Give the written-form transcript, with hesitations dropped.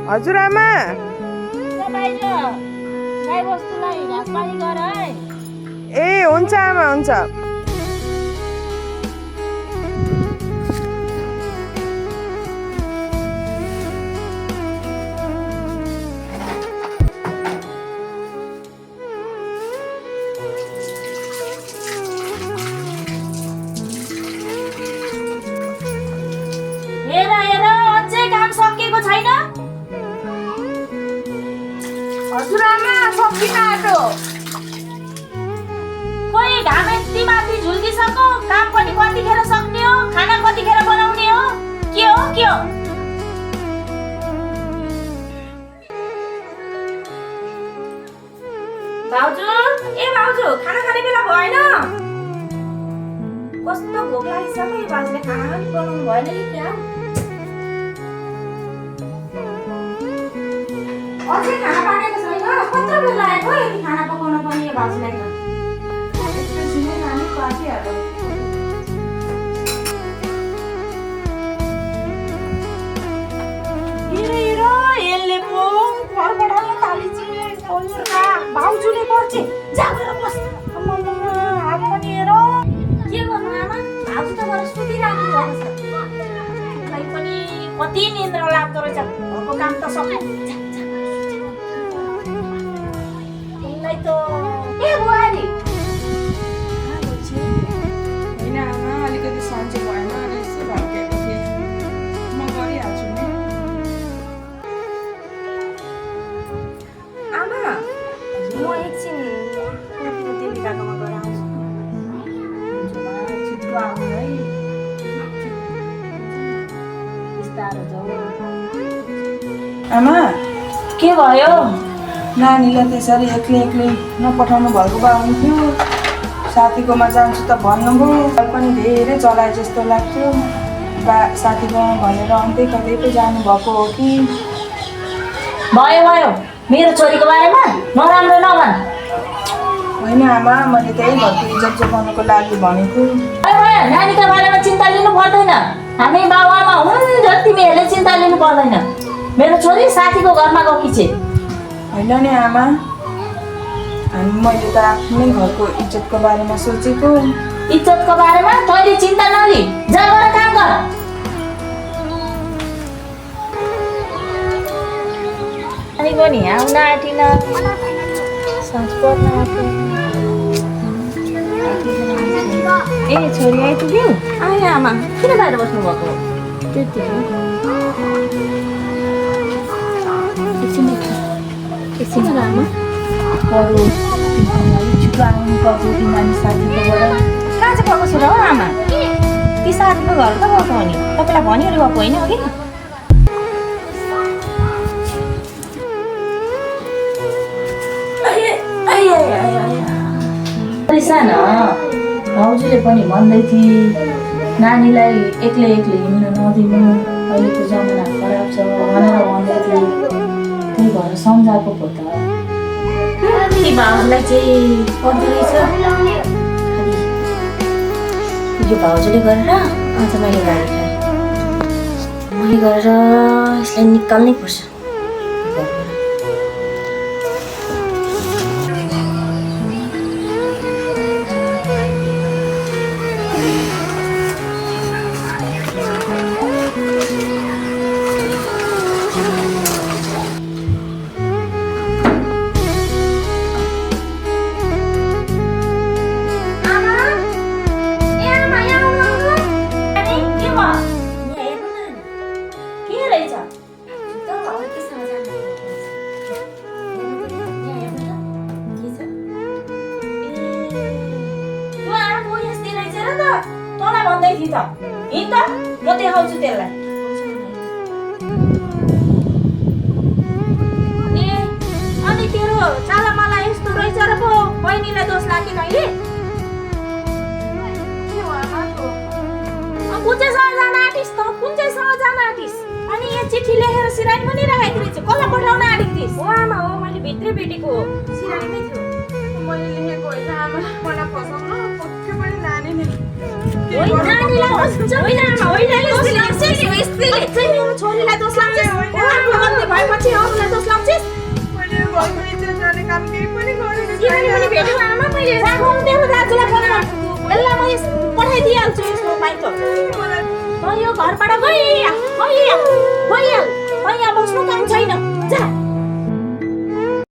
हजुरआमा गाई बस्तुलाई घाँस पानी गर है। ए हुन्छ आमा हुन्छ। हेर हेर अझै काम सकिएको छैन। हजुरआमा सकिन आँट्यो। खोइ घाम यति माथि झुल्किसक्यो, काम पनि कतिखेर सक्ने हो, खाना कतिखेर बनाउने हो, के हो के हो? भाउजू, ए भाउजू, खाना खाने बेला भएन? कस्तो भोक लागिसक्यो, यो भाउजूले खाना पनि बनाउनु भएन कि क्या? अझै खाना पाकेको छैन, कत्रो बेर लागेको हो यति खाना पकाउन पनि यो भाउजूलाई त? एकैछिनमै नानी पाकिहाल्यो। यसले पो फरफडाल्न थालिछि। भाउजूले पर्छ, जा गएर बस। हात पनि हेर के गर्नु आमा, भाउजू त गएर सुतिराख्नु भएको छ। उसलाई पनि कति निन्द्रा लाग्दो रहेछ, घरको काम त सक्यो। उसलाई त ए बुहारी होइन आमा, अलिकति सन्चो भएन अनि यसो भड्केको थिएँ। म गरिहाल्छु नि। आमा, म एकछिन देविकाकोमा गएर आउँछु। छिटो आउनु है, बिस्तारो जाऊ। आमा के भयो? नानीलाई त्यसरी एक्लै एक्लै नपठाउनु भएको भए हुन्थ्यो। साथीकोमा जान्छु त भन्नुभयो, पनि धेरै चलाए जस्तो लाग्थ्यो। साथीकोमा भनेर अन्त्य कतै पो जानुभएको हो कि? भयो भयो, मेरो छोरीको बारेमा नराम्रो नभन। होइन आमा, मैले त्यही घरको इज्जत जोगाउनको लागि भनेको। भयो भयो, नानीका बारेमा चिन्ता लिनु पर्दैन। हामी बाबुआमा हुन्, तिमीहरूले चिन्ता लिनु पर्दैन। मेरो छोरी साथीको घरमा गएकी छे। होइन नि आमा, मैले त आफ्नै घरको इज्जतको बारेमा सोचेको। इज्जतको बारेमा तैँले चिन्ता नलि, जा गएर काम गर। अनि पनि आउन आँटिन, साँझ पर्न आँट्यो। ए छोरी आइपुग्यौ? आएँ आमा, किन बाहिर बस्नु भएको? त्यतिकै एकछिन आमा, अरू छिटो आउनु पर्छ कि नानी साथीकोबाट। कहाँ चाहिँ गएको छु र हो आमा? ती साथीको घर त गएको हो नि, तपाईँलाई भनिवरी गएको होइन अघि? सानो भाउजूले पनि भन्दै थिए नानीलाई एक्लै एक्लै हिँड्न नदिनु, अहिलेको जमाना खराब छ भनेर भन्दै थिए। त्यही भएर सम्झाएको पो त। भाउजूलाई चाहिँ पर्दो रहेछ। यो भाउजूले गरेर आज मैले गाडी खाएँ। मैले गरेर यसलाई निकाल्नै पर्छ। म देखाउँछु त्यसलाई। ए अनि तेरो चालामाला यस्तो रहेछ र पो बहिनीलाई दोष लाग्यो कहिले? कुन चाहिँसँग जान आँटिस त? कुन चाहिँसँग जान आँटिस? अनि यहाँ चिठी लेखेर सिरानी पनि राखेको रहेछ। कसलाई पठाउन आँटेको थिइस्? हो आमा, हो मैले भित्रै भेटेको हो, सिरानीमै थियो। मैले लेखेको होइन आमा, मलाई फसाउनु पक्कै पनि नानी नि। होइन नानीलाई दोष हुन्छ होइन दोष लाग्छ यस्तै मेरो छोरीलाई दोष लाग्छ आफ्नो गल्ती भएपछि अरूलाई दोष लाग्छ मैले घरको इज्जत गर्ने काम केही पनि गरेन किनभने पनि भेट्नु आमा मैले राखौँ मेरो दाजुलाई फोन गर्छु यसलाई म पठाइदिइहाल्छु यसको माइत त यो घरबाट गइहाल बस्नु काम छैन जा